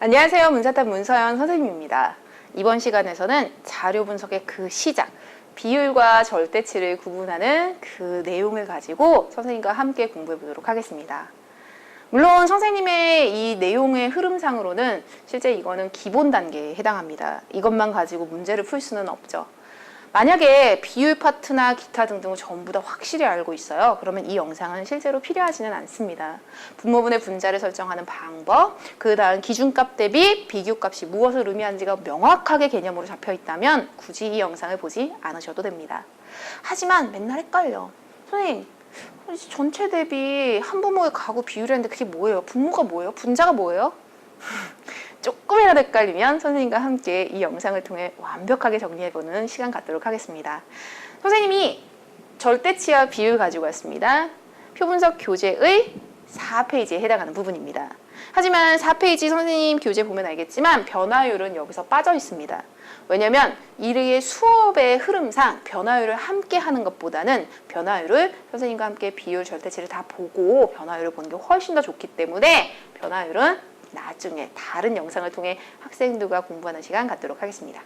안녕하세요. 문사탑 문서연 선생님입니다. 이번 시간에서는 자료 분석의 그 시작, 비율과 절대치를 구분하는 그 내용을 가지고 선생님과 함께 공부해 보도록 하겠습니다. 물론 선생님의 이 내용의 흐름상으로는 실제 이거는 기본 단계에 해당합니다. 이것만 가지고 문제를 풀 수는 없죠. 만약에 비율 파트나 기타 등등을 전부 다 확실히 알고 있어요. 그러면 이 영상은 실제로 필요하지는 않습니다. 분모분의 분자를 설정하는 방법, 그 다음 기준값 대비 비교값이 무엇을 의미하는지가 명확하게 개념으로 잡혀 있다면 굳이 이 영상을 보지 않으셔도 됩니다. 하지만 맨날 헷갈려. 선생님, 전체 대비 한분모의 가구 비율이라는데 그게 뭐예요? 분모가 뭐예요? 분자가 뭐예요? 조금이라도 헷갈리면 선생님과 함께 이 영상을 통해 완벽하게 정리해보는 시간 갖도록 하겠습니다. 선생님이 절대치와 비율 가지고 왔습니다. 표분석 교재의 4페이지에 해당하는 부분입니다. 하지만 4페이지 선생님 교재 보면 알겠지만 변화율은 여기서 빠져 있습니다. 왜냐면 이의 수업의 흐름상 변화율을 함께 하는 것보다는 변화율을 선생님과 함께 비율, 절대치를 다 보고 변화율을 보는 게 훨씬 더 좋기 때문에 변화율은 나중에 다른 영상을 통해 학생들과 공부하는 시간 갖도록 하겠습니다.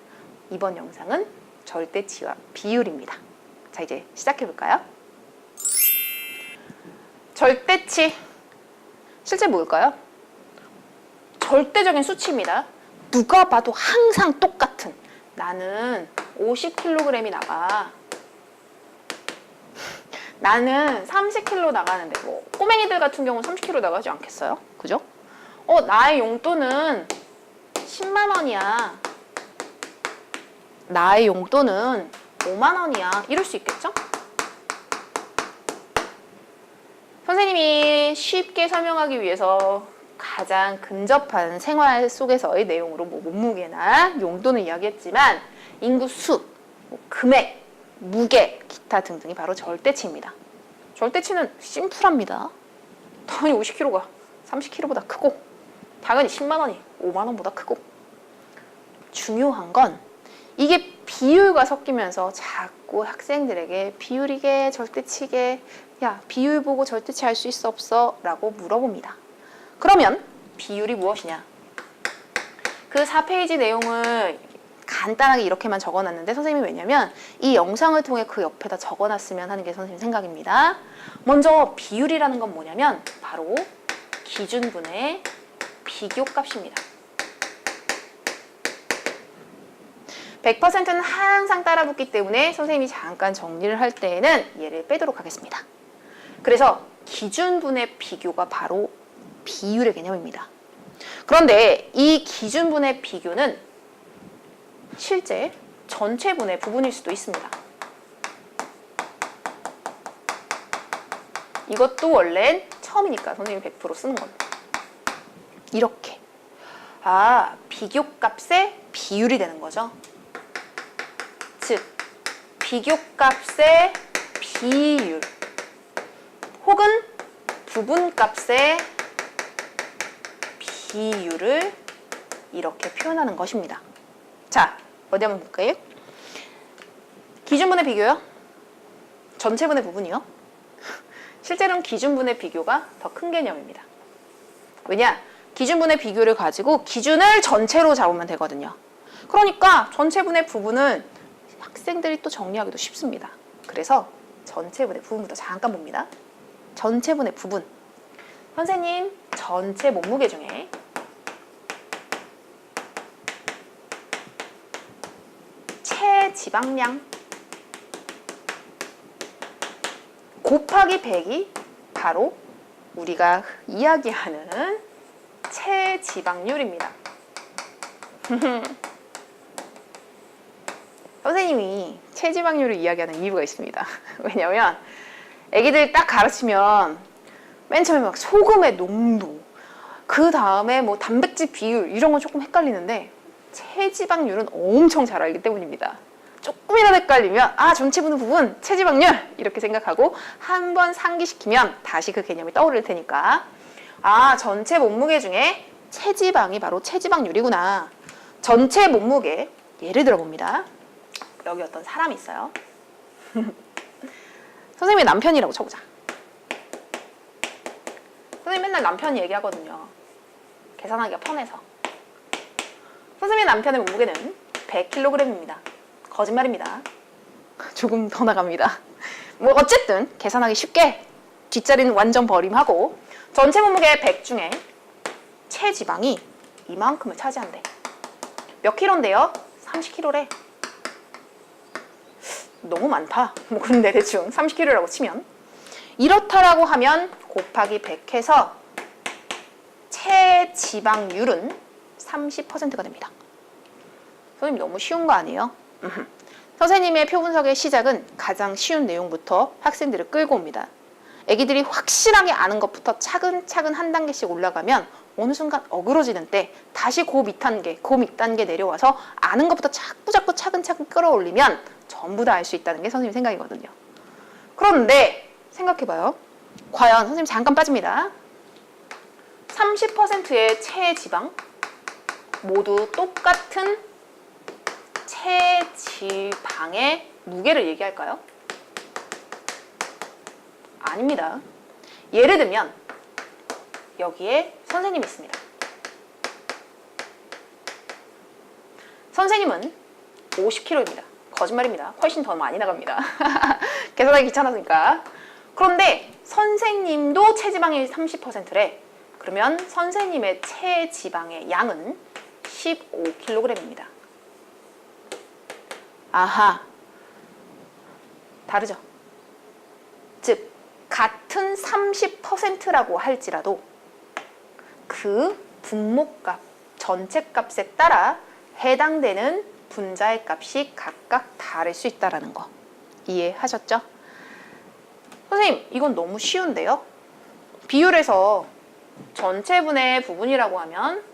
이번 영상은 절대치와 비율입니다. 자, 이제 시작해 볼까요? 절대치, 실제 뭘까요? 절대적인 수치입니다. 누가 봐도 항상 똑같은, 나는 50kg이 나가, 나는 30kg 나가는데, 뭐 꼬맹이들 같은 경우는 30kg 나가지 않겠어요? 그죠? 나의 용돈은 10만 원이야. 나의 용돈은 5만 원이야. 이럴 수 있겠죠? 선생님이 쉽게 설명하기 위해서 가장 근접한 생활 속에서의 내용으로 뭐 몸무게나 용돈을 이야기했지만 인구수, 금액, 무게, 기타 등등이 바로 절대치입니다. 절대치는 심플합니다. 당연히 50kg가 30kg보다 크고 당연히 10만 원이 5만 원보다 크고, 중요한 건 이게 비율과 섞이면서 자꾸 학생들에게 비율이게 절대치게, 야 비율 보고 절대치 알 수 있어 없어? 라고 물어봅니다. 그러면 비율이 무엇이냐? 그 4페이지 내용을 간단하게 이렇게만 적어놨는데 선생님이 왜냐면 이 영상을 통해 그 옆에다 적어놨으면 하는 게 선생님 생각입니다. 먼저 비율이라는 건 뭐냐면 바로 기준분의 비교값입니다. 100%는 항상 따라붙기 때문에 선생님이 잠깐 정리를 할 때에는 얘를 빼도록 하겠습니다. 그래서 기준분의 비교가 바로 비율의 개념입니다. 그런데 이 기준분의 비교는 실제 전체분의 부분일 수도 있습니다. 이것도 원래는 처음이니까 선생님이 100% 쓰는 겁니다. 이렇게. 비교값의 비율이 되는 거죠. 즉, 비교값의 비율 혹은 부분값의 비율을 이렇게 표현하는 것입니다. 자, 어디 한번 볼까요? 기준분의 비교요? 전체분의 부분이요? 실제로는 기준분의 비교가 더 큰 개념입니다. 왜냐? 기준분의 비교를 가지고 기준을 전체로 잡으면 되거든요. 그러니까 전체분의 부분은 학생들이 또 정리하기도 쉽습니다. 그래서 전체분의 부분부터 잠깐 봅니다. 전체분의 부분. 선생님, 전체 몸무게 중에 체지방량 곱하기 100이 바로 우리가 이야기하는 체지방률입니다. 선생님이 체지방률을 이야기하는 이유가 있습니다. 왜냐면 애기들 딱 가르치면 맨 처음에 막 소금의 농도, 그 다음에 뭐 단백질 비율 이런 건 조금 헷갈리는데 체지방률은 엄청 잘 알기 때문입니다. 조금이라도 헷갈리면 전체분의 부분 체지방률 이렇게 생각하고 한번 상기시키면 다시 그 개념이 떠오를 테니까 전체 몸무게 중에 체지방이 바로 체지방률이구나. 전체 몸무게, 예를 들어 봅니다. 여기 어떤 사람이 있어요. 선생님의 남편이라고 쳐보자. 선생님 맨날 남편이 얘기하거든요. 계산하기가 편해서. 선생님의 남편의 몸무게는 100kg입니다. 거짓말입니다. 조금 더 나갑니다. 뭐 어쨌든 계산하기 쉽게 뒷자리는 완전 버림하고 전체 몸무게 100 중에 체지방이 이만큼을 차지한대. 몇 킬로인데요? 30kg래. 너무 많다. 뭐 그런데 대충 30kg라고 치면 이렇다라고 하면 곱하기 100 해서 체지방률은 30%가 됩니다. 선생님 너무 쉬운 거 아니에요? 선생님의 표 분석의 시작은 가장 쉬운 내용부터 학생들을 끌고 옵니다. 애기들이 확실하게 아는 것부터 차근차근 한 단계씩 올라가면 어느 순간 어그러지는 때 다시 그 밑단계 내려와서 아는 것부터 자꾸 차근차근 끌어올리면 전부 다 알 수 있다는 게 선생님 생각이거든요. 그런데 생각해봐요. 과연 선생님 잠깐 빠집니다. 30%의 체지방 모두 똑같은 체지방의 무게를 얘기할까요? 아닙니다. 예를 들면 여기에 선생님이 있습니다. 선생님은 50kg입니다. 거짓말입니다. 훨씬 더 많이 나갑니다. 계산하기 귀찮았으니까. 그런데 선생님도 체지방이 30%래. 그러면 선생님의 체지방의 양은 15kg입니다. 아하, 다르죠? 즉, 같은 30%라고 할지라도 그 분모값, 전체 값에 따라 해당되는 분자의 값이 각각 다를 수 있다는 거 이해하셨죠? 선생님, 이건 너무 쉬운데요? 비율에서 전체분의 부분이라고 하면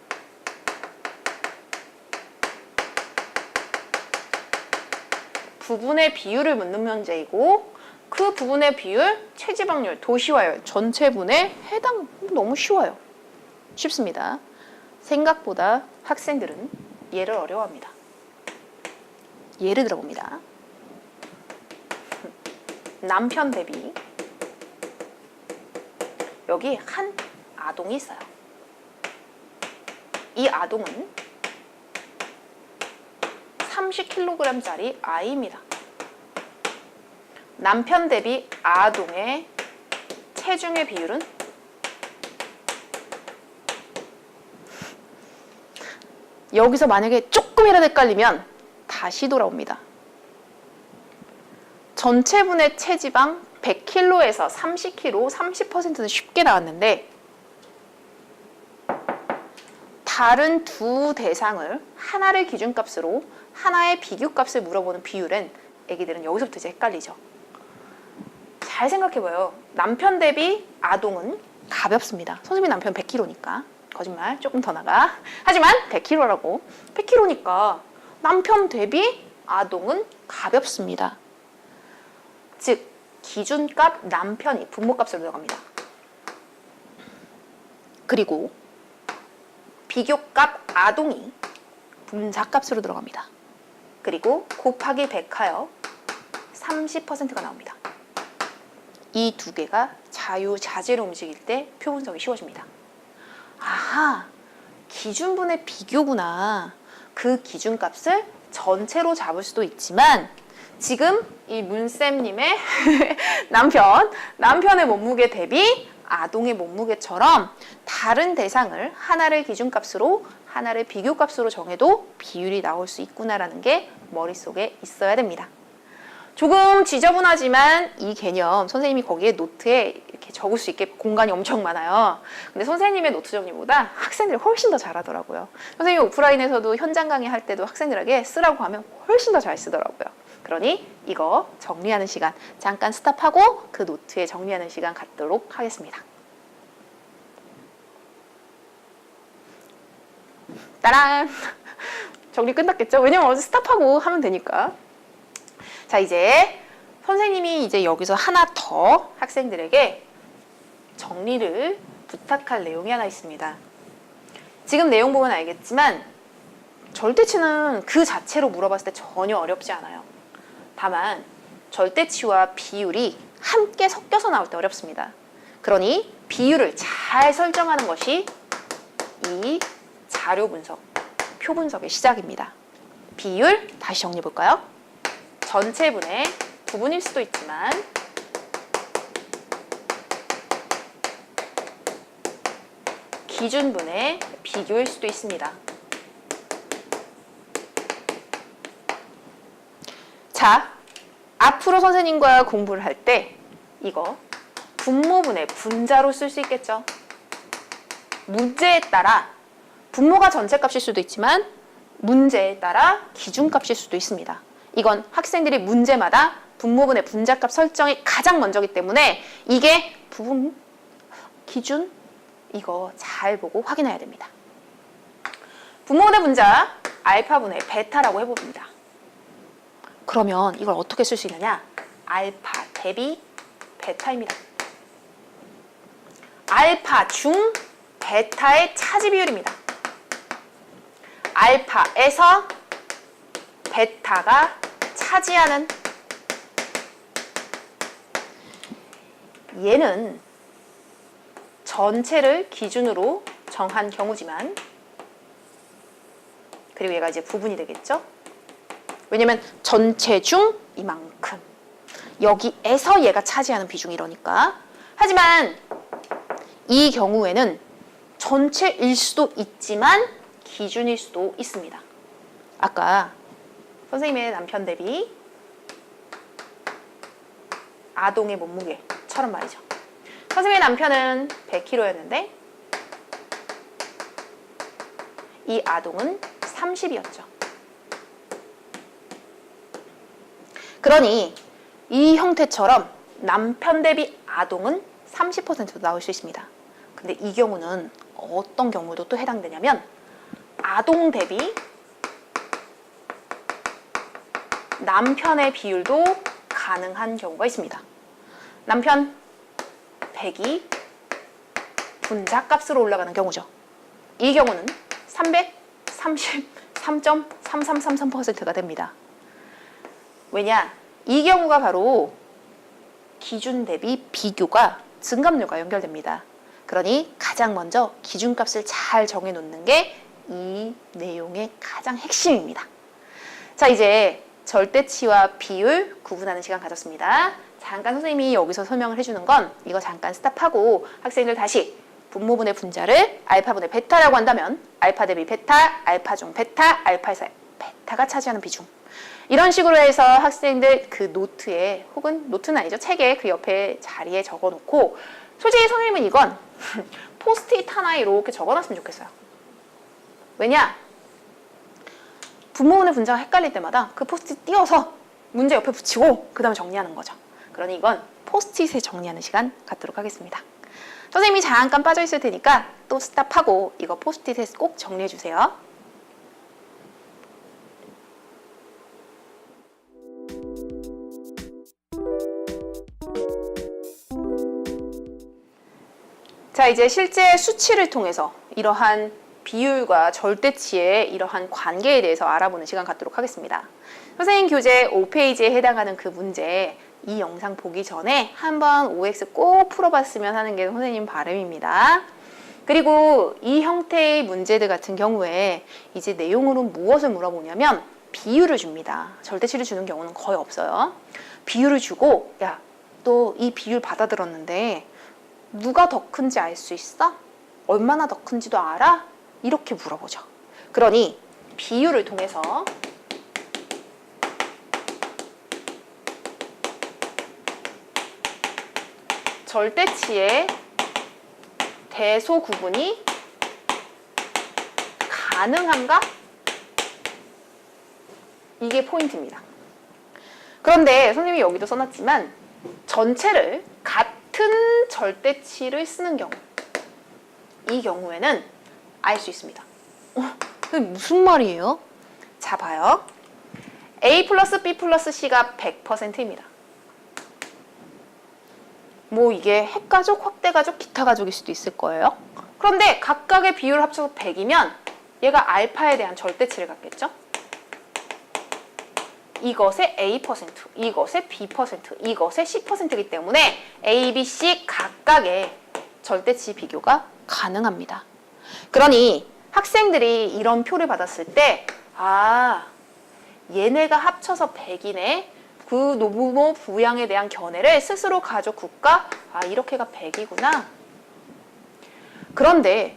부분의 비율을 묻는 문제이고 그 부분의 비율, 체지방률, 도시화율, 전체분에 해당. 너무 쉬워요. 쉽습니다. 생각보다 학생들은 얘를 어려워합니다. 예를 들어봅니다. 남편 대비 여기 한 아동이 있어요. 이 아동은 30kg짜리 아이입니다. 남편 대비 아동의 체중의 비율은 여기서 만약에 조금이라도 헷갈리면 다시 돌아옵니다. 전체분의 체지방 100kg에서 30kg, 30%는 쉽게 나왔는데 다른 두 대상을 하나를 기준값으로 하나의 비교값을 물어보는 비율엔 애기들은 여기서부터 이제 헷갈리죠. 잘 생각해봐요. 남편 대비 아동은 가볍습니다. 선생님 남편 100kg니까. 거짓말, 조금 더 나가. 하지만 100kg라고. 100kg니까 남편 대비 아동은 가볍습니다. 즉, 기준값 남편이 분모값으로 들어갑니다. 그리고 비교값 아동이 분자값으로 들어갑니다. 그리고 곱하기 100하여 30%가 나옵니다. 이 두 개가 자유자재로 움직일 때 표 분석이 쉬워집니다. 아하, 기준분의 비교구나. 그 기준값을 전체로 잡을 수도 있지만 지금 이 문쌤님의 남편의 몸무게 대비 아동의 몸무게처럼 다른 대상을 하나를 기준값으로 하나를 비교값으로 정해도 비율이 나올 수 있구나라는 게 머릿속에 있어야 됩니다. 조금 지저분하지만 이 개념 선생님이 거기에 노트에 이렇게 적을 수 있게 공간이 엄청 많아요. 근데 선생님의 노트 정리보다 학생들이 훨씬 더 잘하더라고요. 선생님이 오프라인에서도 현장 강의할 때도 학생들에게 쓰라고 하면 훨씬 더 잘 쓰더라고요. 그러니 이거 정리하는 시간 잠깐 스탑하고 그 노트에 정리하는 시간 갖도록 하겠습니다. 따란! 정리 끝났겠죠? 왜냐면 어제 스탑하고 하면 되니까. 자, 이제 선생님이 이제 여기서 하나 더 학생들에게 정리를 부탁할 내용이 하나 있습니다. 지금 내용 보면 알겠지만 절대치는 그 자체로 물어봤을 때 전혀 어렵지 않아요. 다만 절대치와 비율이 함께 섞여서 나올 때 어렵습니다. 그러니 비율을 잘 설정하는 것이 이 자료 분석 표 분석의 시작입니다. 비율 다시 정리해 볼까요? 전체분의 부분일 수도 있지만 기준분의 비교일 수도 있습니다. 자, 앞으로 선생님과 공부를 할 때 이거 분모분의 분자로 쓸 수 있겠죠? 문제에 따라 분모가 전체값일 수도 있지만 문제에 따라 기준값일 수도 있습니다. 이건 학생들이 문제마다 분모분의 분자값 설정이 가장 먼저기 때문에 이게 부분, 기준 이거 잘 보고 확인해야 됩니다. 분모분의 분자 알파분의 베타라고 해봅니다. 그러면 이걸 어떻게 쓸 수 있느냐? 알파 대비 베타입니다. 알파 중 베타의 차지 비율입니다. 알파에서 베타가 차지하는 얘는 전체를 기준으로 정한 경우지만 그리고 얘가 이제 부분이 되겠죠? 왜냐면 전체 중 이만큼 여기에서 얘가 차지하는 비중이 이러니까 하지만 이 경우에는 전체일 수도 있지만 기준일 수도 있습니다. 아까 선생님의 남편 대비 아동의 몸무게처럼 말이죠. 선생님의 남편은 100kg였는데 이 아동은 30이었죠. 그러니 이 형태처럼 남편 대비 아동은 30%도 나올 수 있습니다. 근데 이 경우는 어떤 경우도 또 해당되냐면 아동 대비 남편의 비율도 가능한 경우가 있습니다. 남편 100이 분자값으로 올라가는 경우죠. 이 경우는 333.3333%가 됩니다. 왜냐? 이 경우가 바로 기준 대비 비교가 증감률과 연결됩니다. 그러니 가장 먼저 기준값을 잘 정해놓는 게 이 내용의 가장 핵심입니다. 자, 이제 절대치와 비율 구분하는 시간 가졌습니다. 잠깐 선생님이 여기서 설명을 해주는 건 이거 잠깐 스탑하고 학생들 다시 분모분의 분자를 알파분의 베타라고 한다면 알파 대비 베타, 알파 중 베타, 알파에서 베타가 차지하는 비중 이런 식으로 해서 학생들 그 노트에 혹은 노트는 아니죠. 책에 그 옆에 자리에 적어놓고 솔직히 선생님은 이건 포스트잇 하나에 이렇게 적어놨으면 좋겠어요. 왜냐? 분모분의 분자가 헷갈릴 때마다 그 포스트잇 띄워서 문제 옆에 붙이고 그 다음에 정리하는 거죠. 그러니 이건 포스트잇에 정리하는 시간 갖도록 하겠습니다. 선생님이 잠깐 빠져 있을 테니까 또 스탑하고 이거 포스트잇에 꼭 정리해 주세요. 자, 이제 실제 수치를 통해서 이러한 비율과 절대치의 이러한 관계에 대해서 알아보는 시간 갖도록 하겠습니다. 선생님 교재 5페이지에 해당하는 그 문제 이 영상 보기 전에 한번 OX 꼭 풀어봤으면 하는 게 선생님 바람입니다. 그리고 이 형태의 문제들 같은 경우에 이제 내용으로 무엇을 물어보냐면 비율을 줍니다. 절대치를 주는 경우는 거의 없어요. 비율을 주고 야, 너 이 비율 받아들었는데 누가 더 큰지 알 수 있어? 얼마나 더 큰지도 알아? 이렇게 물어보죠. 그러니 비율을 통해서 절대치의 대소 구분이 가능한가? 이게 포인트입니다. 그런데 선생님이 여기도 써놨지만 전체를 같은 절대치를 쓰는 경우 이 경우에는 알 수 있습니다. 그게 무슨 말이에요? 자, 봐요. A 플러스 B 플러스 C가 100%입니다. 뭐 이게 핵가족, 확대가족, 기타가족일 수도 있을 거예요. 그런데 각각의 비율을 합쳐서 100이면 얘가 알파에 대한 절대치를 갖겠죠? 이것의 A%, 이것의 B%, 이것의 C%이기 때문에 A, B, C 각각의 절대치 비교가 가능합니다. 그러니 학생들이 이런 표를 받았을 때, 아, 얘네가 합쳐서 100이네. 그 노부모 부양에 대한 견해를 스스로 가족 국가, 아, 이렇게가 100이구나. 그런데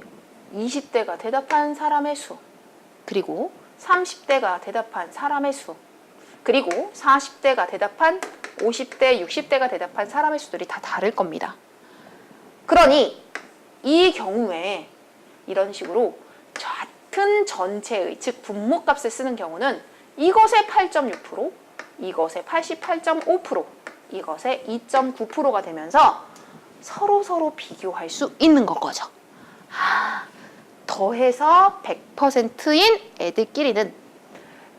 20대가 대답한 사람의 수, 그리고 30대가 대답한 사람의 수, 그리고 40대가 대답한 50대, 60대가 대답한 사람의 수들이 다 다를 겁니다. 그러니 이 경우에 이런 식으로 같은 전체의, 즉 분모값을 쓰는 경우는 이것의 8.6%, 이것의 88.5%, 이것의 2.9%가 되면서 서로 비교할 수 있는 거죠. 아, 더해서 100%인 애들끼리는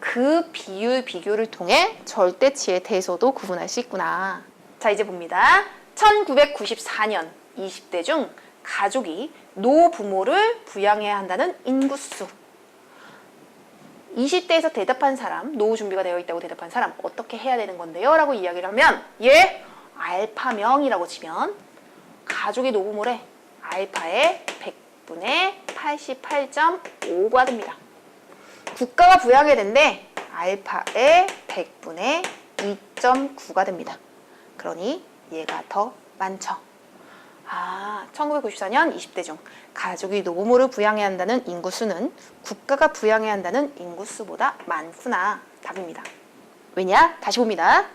그 비교를 통해 절대치의 대소도 구분할 수 있구나. 자, 이제 봅니다. 1994년 20대 중 가족이 노부모를 부양해야 한다는 인구수. 20대에서 대답한 사람, 노후 준비가 되어 있다고 대답한 사람 어떻게 해야 되는 건데요? 라고 이야기를 하면 알파명이라고 치면 가족의 노부모래 알파의 100분의 88.5가 됩니다. 국가가 부양해야 되는데 알파의 100분의 2.9가 됩니다. 그러니 얘가 더 많죠. 아, 1994년 20대 중 가족이 노부모를 부양해야 한다는 인구수는 국가가 부양해야 한다는 인구수보다 많구나. 답입니다. 왜냐? 다시 봅니다.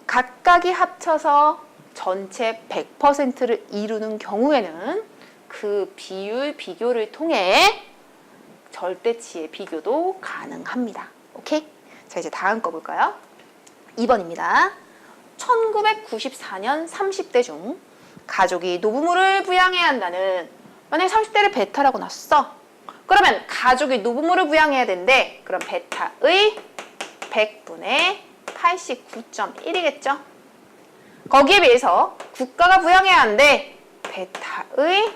각각이 합쳐서 전체 100%를 이루는 경우에는 그 비교를 통해 절대치의 비교도 가능합니다. 오케이? 자, 이제 다음 거 볼까요? 2번입니다. 1994년 30대 중 가족이 노부모를 부양해야 한다는, 만약에 30대를 베타라고 놨어. 그러면 가족이 노부모를 부양해야 되는데 그럼 베타의 100분의 89.1이겠죠? 거기에 비해서 국가가 부양해야 하는데 베타의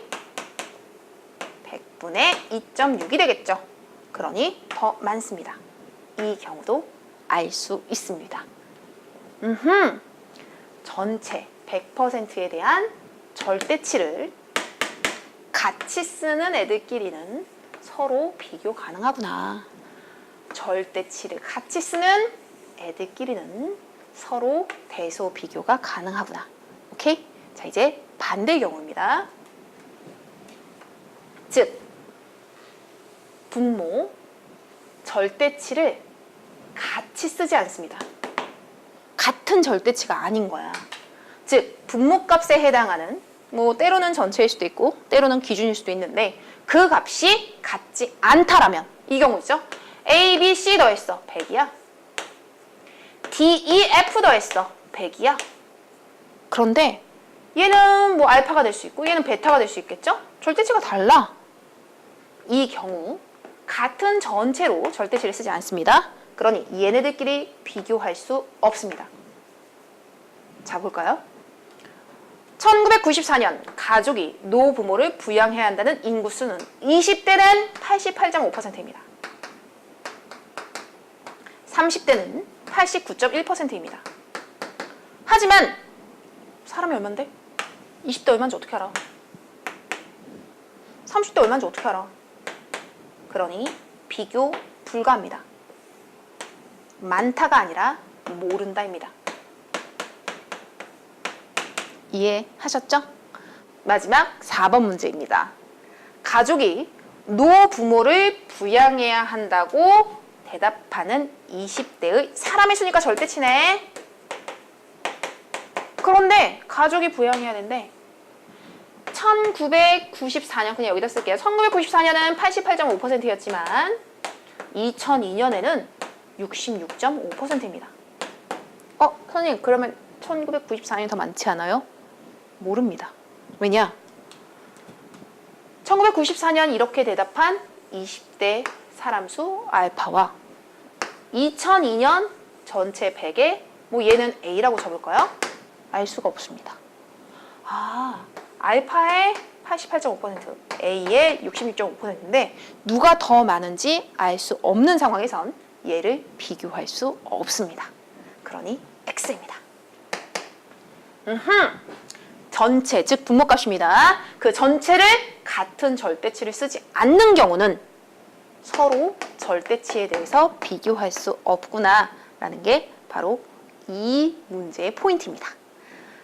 100분의 2.6이 되겠죠? 그러니 더 많습니다. 이 경우도 알 수 있습니다. 전체 100%에 대한 절대치를 같이 쓰는 애들끼리는 서로 비교 가능하구나. 절대치를 같이 쓰는 애들끼리는 서로 대소 비교가 가능하구나. 오케이? 자, 이제 반대 경우입니다. 즉, 분모, 절대치를 같이 쓰지 않습니다. 같은 절대치가 아닌 거야. 즉, 분모값에 해당하는, 뭐 때로는 전체일 수도 있고 때로는 기준일 수도 있는데 그 값이 같지 않다라면, 이 경우죠. A, B, C 더했어. 100이야. D, E, F 더했어. 100이야. 그런데 얘는 뭐 알파가 될 수 있고 얘는 베타가 될 수 있겠죠? 절대치가 달라. 이 경우 같은 전체로 절대치를 쓰지 않습니다. 그러니 얘네들끼리 비교할 수 없습니다. 자, 볼까요? 1994년 가족이 노부모를 부양해야 한다는 인구수는 20대는 88.5%입니다. 30대는 89.1%입니다. 하지만 사람이 얼만데? 20대 얼마인지 어떻게 알아? 30대 얼마인지 어떻게 알아? 그러니 비교 불가합니다. 많다가 아니라 모른다입니다. 이해하셨죠? 마지막 4번 문제입니다. 가족이 노부모를 부양해야 한다고 대답하는 20대의 사람의 수니까 절대치네. 그런데 가족이 부양해야 되는데 1994년, 그냥 여기다 쓸게요. 1994년은 88.5%였지만 2002년에는 66.5%입니다. 선생님, 그러면 1994년이 더 많지 않아요? 모릅니다. 왜냐? 1994년 이렇게 대답한 20대 사람 수 알파와 2002년 전체 100에 뭐 얘는 A라고 쳐볼까요? 알 수가 없습니다. 알파의 88.5%, A의 66.5%인데 누가 더 많은지 알 수 없는 상황에선 얘를 비교할 수 없습니다. 그러니 X입니다. 전체, 즉 분모값입니다. 그 전체를 같은 절대치를 쓰지 않는 경우는 서로 절대치에 대해서 비교할 수 없구나 라는 게 바로 이 문제의 포인트입니다.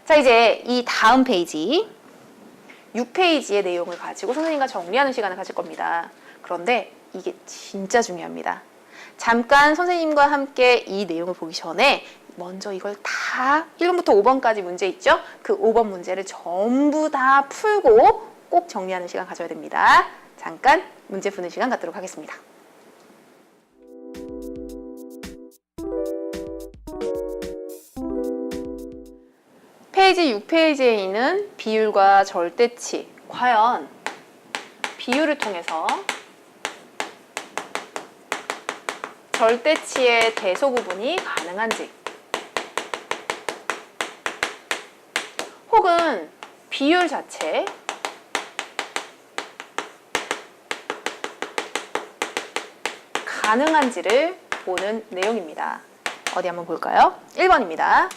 자, 이제 이 다음 페이지 6페이지의 내용을 가지고 선생님과 정리하는 시간을 가질 겁니다. 그런데 이게 진짜 중요합니다. 잠깐 선생님과 함께 이 내용을 보기 전에 먼저 이걸 다 1번부터 5번까지 문제 있죠? 그 5번 문제를 전부 다 풀고 꼭 정리하는 시간 가져야 됩니다. 잠깐 문제 푸는 시간 갖도록 하겠습니다. 페이지 6페이지에 있는 비율과 절대치, 과연 비율을 통해서 절대치의 대소 구분이 가능한지, 혹은 비율 자체 가능한지를 보는 내용입니다. 어디 한번 볼까요? 1번입니다.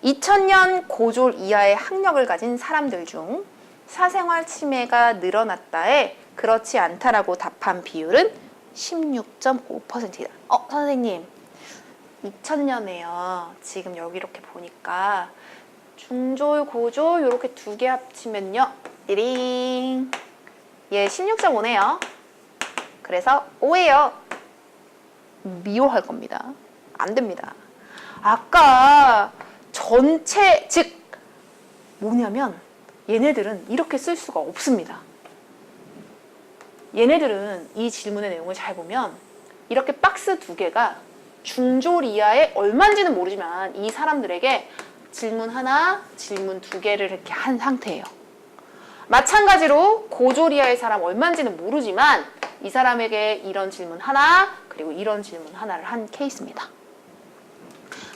2000년 고졸 이하의 학력을 가진 사람들 중 사생활 침해가 늘어났다에 그렇지 않다라고 답한 비율은 16.5%이다. 선생님, 2000년에요. 지금 여기 이렇게 보니까 중졸, 고졸 이렇게 두 개 합치면요. 띠링. 얘 16.5네요. 그래서 5예요. 미워할 겁니다. 안 됩니다. 아까 전체, 즉 뭐냐면 얘네들은 이렇게 쓸 수가 없습니다. 얘네들은 이 질문의 내용을 잘 보면 이렇게 박스 두 개가 중졸 이하의 얼마인지는 모르지만 이 사람들에게 질문 하나, 질문 두 개를 이렇게 한 상태예요. 마찬가지로 고졸 이하의 사람 얼마인지는 모르지만 이 사람에게 이런 질문 하나, 그리고 이런 질문 하나를 한 케이스입니다.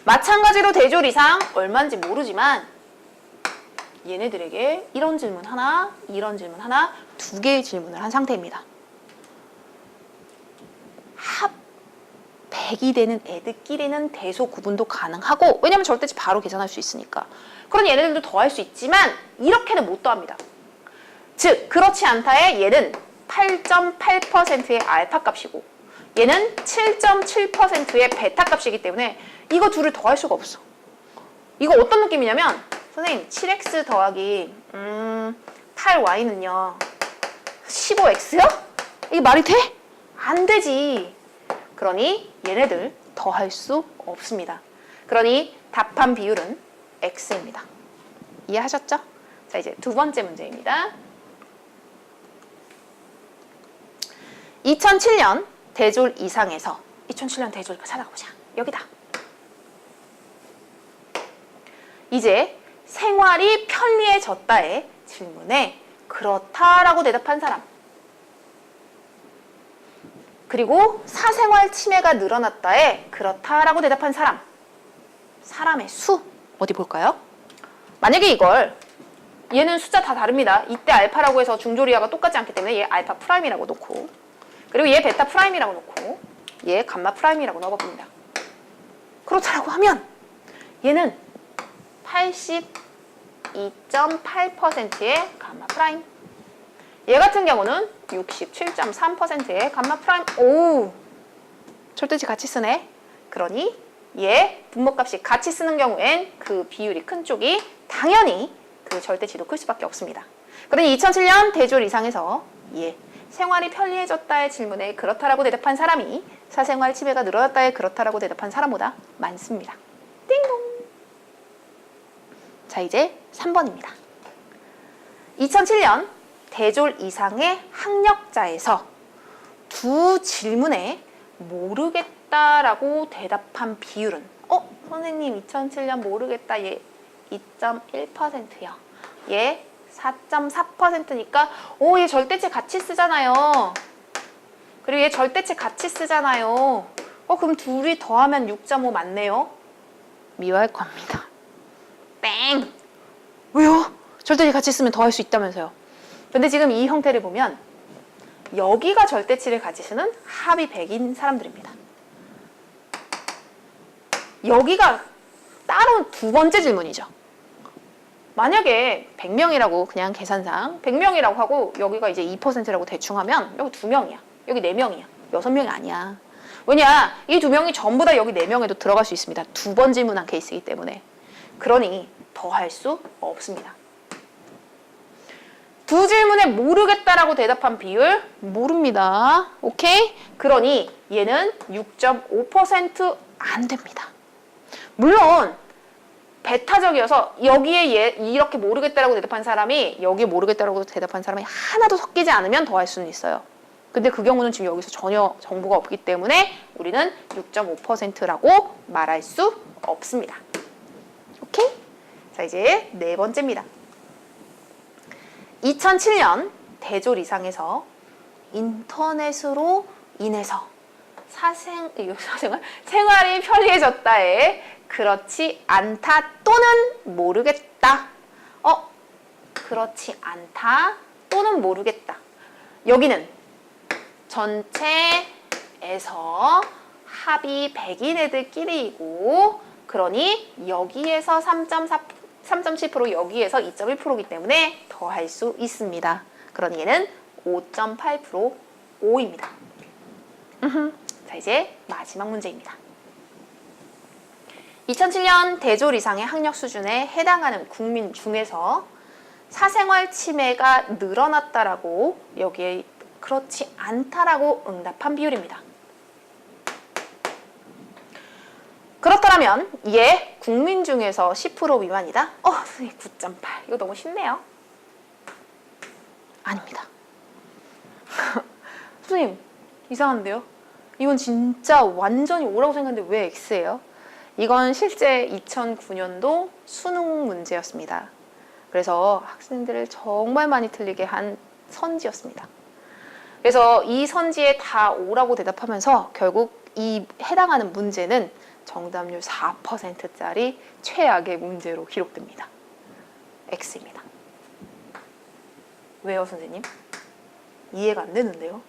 마찬가지로 대졸 이상 얼마인지 모르지만 얘네들에게 이런 질문 하나, 이런 질문 하나, 두 개의 질문을 한 상태입니다. 합 100이 되는 애들끼리는 대소 구분도 가능하고, 왜냐면 절대치 바로 계산할 수 있으니까. 그런 얘네들도 더할 수 있지만 이렇게는 못 더합니다. 즉 그렇지 않다에 얘는 8.8%의 알파 값이고 얘는 7.7%의 베타 값이기 때문에 이거 둘을 더할 수가 없어. 이거 어떤 느낌이냐면, 선생님 7x 더하기 8y는요 15x요? 이게 말이 돼? 안 되지. 그러니 얘네들 더할 수 없습니다. 그러니 답한 비율은 x입니다. 이해하셨죠? 자, 이제 두 번째 문제입니다. 2007년 대졸 이상에서 2007년 대졸 찾아가 보자. 여기다. 이제 생활이 편리해졌다의 질문에 그렇다라고 대답한 사람, 그리고 사생활 침해가 늘어났다에 그렇다라고 대답한 사람, 사람의 수 어디 볼까요? 만약에 이걸, 얘는 숫자 다 다릅니다. 이때 알파라고 해서 중졸 이하가 똑같지 않기 때문에 얘 알파 프라임이라고 놓고, 그리고 얘 베타 프라임이라고 놓고, 얘 감마 프라임이라고 넣어봅니다. 그렇다라고 하면 얘는 82.8%의 감마 프라임, 얘 같은 경우는 67.3%의 감마 프라임. 오, 절대치 같이 쓰네. 그러니 얘 분모값이 같이 쓰는 경우엔 그 비율이 큰 쪽이 당연히 그 절대치도 클 수밖에 없습니다. 그러니 2007년 대졸 이상에서 얘 생활이 편리해졌다의 질문에 그렇다라고 대답한 사람이 사생활 침해가 늘어났다에 그렇다라고 대답한 사람보다 많습니다. 띵동. 자, 이제 3번입니다. 2007년 대졸 이상의 학력자에서 두 질문에 모르겠다라고 대답한 비율은, 선생님 2007년 모르겠다, 얘 2.1%요. 얘 4.4%니까 얘 절대치 같이 쓰잖아요. 그리고 얘 절대치 같이 쓰잖아요. 그럼 둘이 더하면 6.5 맞네요. 미워할 겁니다. 땡! 왜요? 절대치 같이 쓰면 더할 수 있다면서요. 근데 지금 이 형태를 보면 여기가 절대치를 같이 쓰는 합이 100인 사람들입니다. 여기가 따로 두 번째 질문이죠. 만약에 100명이라고 그냥 계산상 100명이라고 하고 여기가 이제 2%라고 대충 하면 여기 2명이야. 여기 4명이야. 6명이 아니야. 왜냐? 이 2명이 전부 다 여기 4명에도 들어갈 수 있습니다. 2번 질문한 케이스이기 때문에. 그러니 더 할 수 없습니다. 두 질문에 모르겠다라고 대답한 비율 모릅니다. 오케이? 그러니 얘는 6.5% 안 됩니다. 물론 배타적이어서 여기에 얘 이렇게 모르겠다라고 대답한 사람이 여기에 모르겠다라고 대답한 사람이 하나도 섞이지 않으면 더 할 수는 있어요. 근데 그 경우는 지금 여기서 전혀 정보가 없기 때문에 우리는 6.5%라고 말할 수 없습니다. 오케이? 자, 이제 네 번째입니다. 2007년 대졸이상에서 인터넷으로 인해서 생활이 편리해졌다에 그렇지 않다 또는 모르겠다. 그렇지 않다 또는 모르겠다. 여기는 전체에서 합이 100인 애들끼리이고 그러니 여기에서 3.7% 여기에서 2.1%이기 때문에 더 할 수 있습니다. 그러니 얘는 5.8% 5입니다. 자, 이제 마지막 문제입니다. 2007년 대졸 이상의 학력 수준에 해당하는 국민 중에서 사생활 침해가 늘어났다라고 여기에 그렇지 않다라고 응답한 비율입니다. 그렇다면 얘 국민 중에서 10% 미만이다? 선생님 9.8. 이거 너무 쉽네요. 아닙니다. 선생님 이상한데요? 이건 진짜 완전히 O라고 생각했는데 왜 X예요? 이건 실제 2009년도 수능 문제였습니다. 그래서 학생들을 정말 많이 틀리게 한 선지였습니다. 그래서 이 선지에 다 O라고 대답하면서 결국 이 해당하는 문제는 정답률 4%짜리 최악의 문제로 기록됩니다. X입니다. 왜요, 선생님? 이해가 안 되는데요?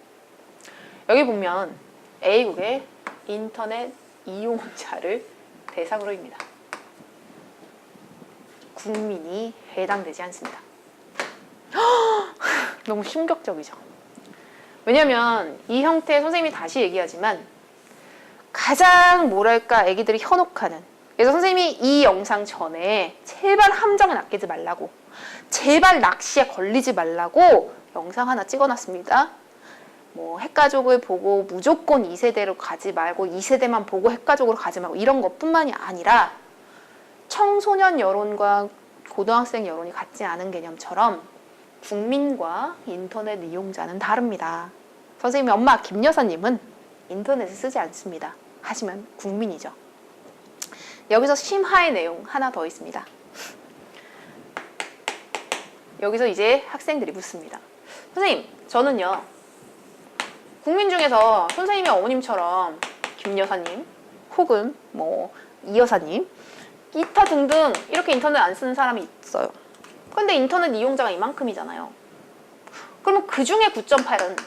여기 보면 A국의 인터넷 이용자를 대상으로입니다. 국민이 해당되지 않습니다. 너무 충격적이죠? 왜냐면 이 형태 선생님이 다시 얘기하지만 가장 뭐랄까 애기들이 현혹하는 그래서 선생님이 이 영상 전에 제발 함정에 낚이지 말라고 제발 낚시에 걸리지 말라고 영상 하나 찍어놨습니다. 뭐 핵가족을 보고 무조건 2세대로 가지 말고 2세대만 보고 핵가족으로 가지 말고 이런 것뿐만이 아니라 청소년 여론과 고등학생 여론이 같지 않은 개념처럼 국민과 인터넷 이용자는 다릅니다. 선생님의 엄마 김 여사님은 인터넷을 쓰지 않습니다. 하지만 국민이죠. 여기서 심화의 내용 하나 더 있습니다. 여기서 이제 학생들이 묻습니다. 선생님, 저는요 국민 중에서 선생님의 어머님처럼 김 여사님 혹은 뭐 이 여사님 기타 등등 이렇게 인터넷 안 쓰는 사람이 있어요. 근데 인터넷 이용자가 이만큼이잖아요. 그러면 그 중에 9.8은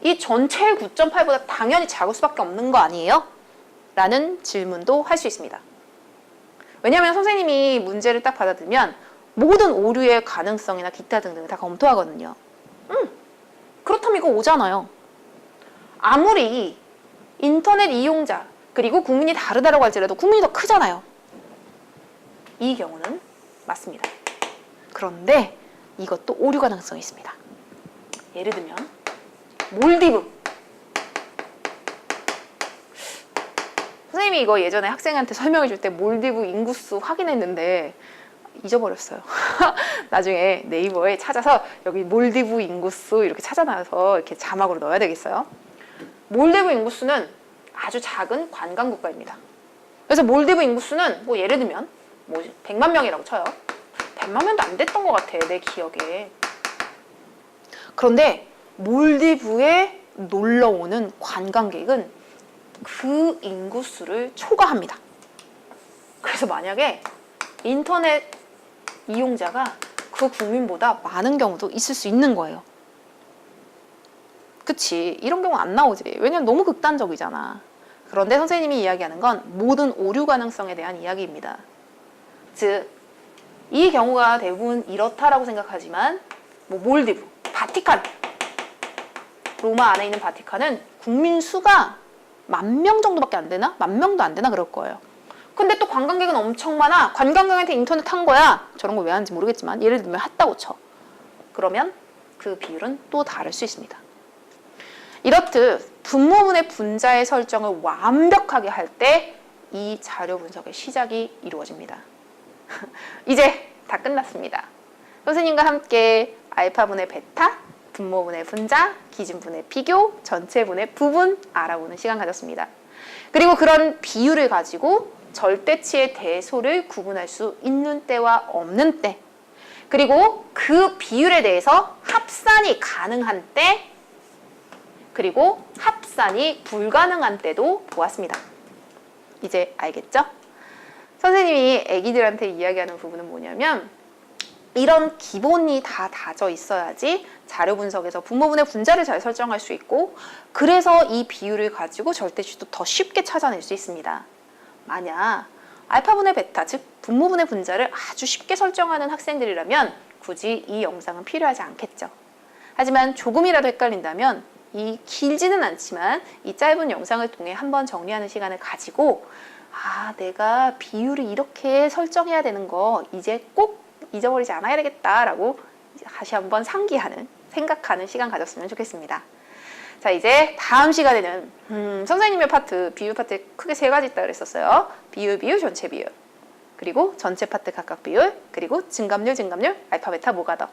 이 전체의 9.8보다 당연히 작을 수밖에 없는 거 아니에요? 라는 질문도 할 수 있습니다. 왜냐하면 선생님이 문제를 딱 받아들면 모든 오류의 가능성이나 기타 등등을 다 검토하거든요. 그렇다면 이거 오잖아요. 아무리 인터넷 이용자 그리고 국민이 다르다고 할지라도 국민이 더 크잖아요. 이 경우는 맞습니다. 그런데 이것도 오류 가능성이 있습니다. 예를 들면 몰디브. 선생님이 이거 예전에 학생한테 설명해 줄 때 몰디브 인구수 확인했는데 잊어버렸어요. 나중에 네이버에 찾아서 여기 몰디브 인구수 이렇게 찾아놔서 이렇게 자막으로 넣어야 되겠어요. 몰디브 인구수는 아주 작은 관광 국가입니다. 그래서 몰디브 인구수는 뭐 예를 들면 뭐 100만 명이라고 쳐요. 100만 명도 안 됐던 것 같아, 내 기억에. 그런데 몰디브에 놀러 오는 관광객은 그 인구수를 초과합니다. 그래서 만약에 인터넷 이용자가 그 국민보다 많은 경우도 있을 수 있는 거예요. 그치? 이런 경우 안 나오지. 왜냐면 너무 극단적이잖아. 그런데 선생님이 이야기하는 건 모든 오류 가능성에 대한 이야기입니다. 즉, 이 경우가 대부분 이렇다라고 생각하지만 뭐 몰디브, 바티칸, 로마 안에 있는 바티칸은 국민 수가 10,000명 정도밖에 안 되나? 10,000명도 안 되나 그럴 거예요. 근데 또 관광객은 엄청 많아. 관광객한테 인터넷 한 거야. 저런 거 왜 하는지 모르겠지만 예를 들면 했다고 쳐. 그러면 그 비율은 또 다를 수 있습니다. 이렇듯 분모분의 분자의 설정을 완벽하게 할 때 이 자료 분석의 시작이 이루어집니다. 이제 다 끝났습니다. 선생님과 함께 알파분의 베타, 분모분의 분자, 기준분의 비교, 전체분의 부분 알아보는 시간 가졌습니다. 그리고 그런 비율을 가지고 절대치의 대소를 구분할 수 있는 때와 없는 때, 그리고 그 비율에 대해서 합산이 가능한 때, 그리고 합산이 불가능한 때도 보았습니다. 이제 알겠죠? 선생님이 애기들한테 이야기하는 부분은 뭐냐면 이런 기본이 다 다져 있어야지 자료 분석에서 분모분의 분자를 잘 설정할 수 있고 그래서 이 비율을 가지고 절대치도 더 쉽게 찾아낼 수 있습니다. 만약 알파분의 베타, 즉 분모분의 분자를 아주 쉽게 설정하는 학생들이라면 굳이 이 영상은 필요하지 않겠죠. 하지만 조금이라도 헷갈린다면 이 길지는 않지만 이 짧은 영상을 통해 한번 정리하는 시간을 가지고 내가 비율을 이렇게 설정해야 되는 거 이제 꼭 잊어버리지 않아야 되겠다라고 다시 한번 상기하는, 생각하는 시간 가졌으면 좋겠습니다. 자, 이제 다음 시간에는 선생님의 파트, 비율 파트에 크게 3가지 있다 그랬었어요. 비율, 전체 비율. 그리고 전체 파트 각각 비율, 그리고 증감률, 알파, 베타, 뭐가 더.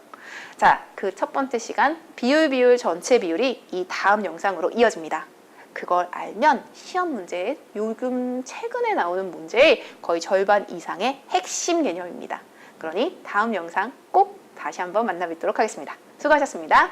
자, 그 첫 번째 시간 비율, 전체 비율이 이 다음 영상으로 이어집니다. 그걸 알면 시험 문제에 요즘 최근에 나오는 문제의 거의 절반 이상의 핵심 개념입니다. 그러니 다음 영상 꼭 다시 한번 만나뵙도록 하겠습니다. 수고하셨습니다.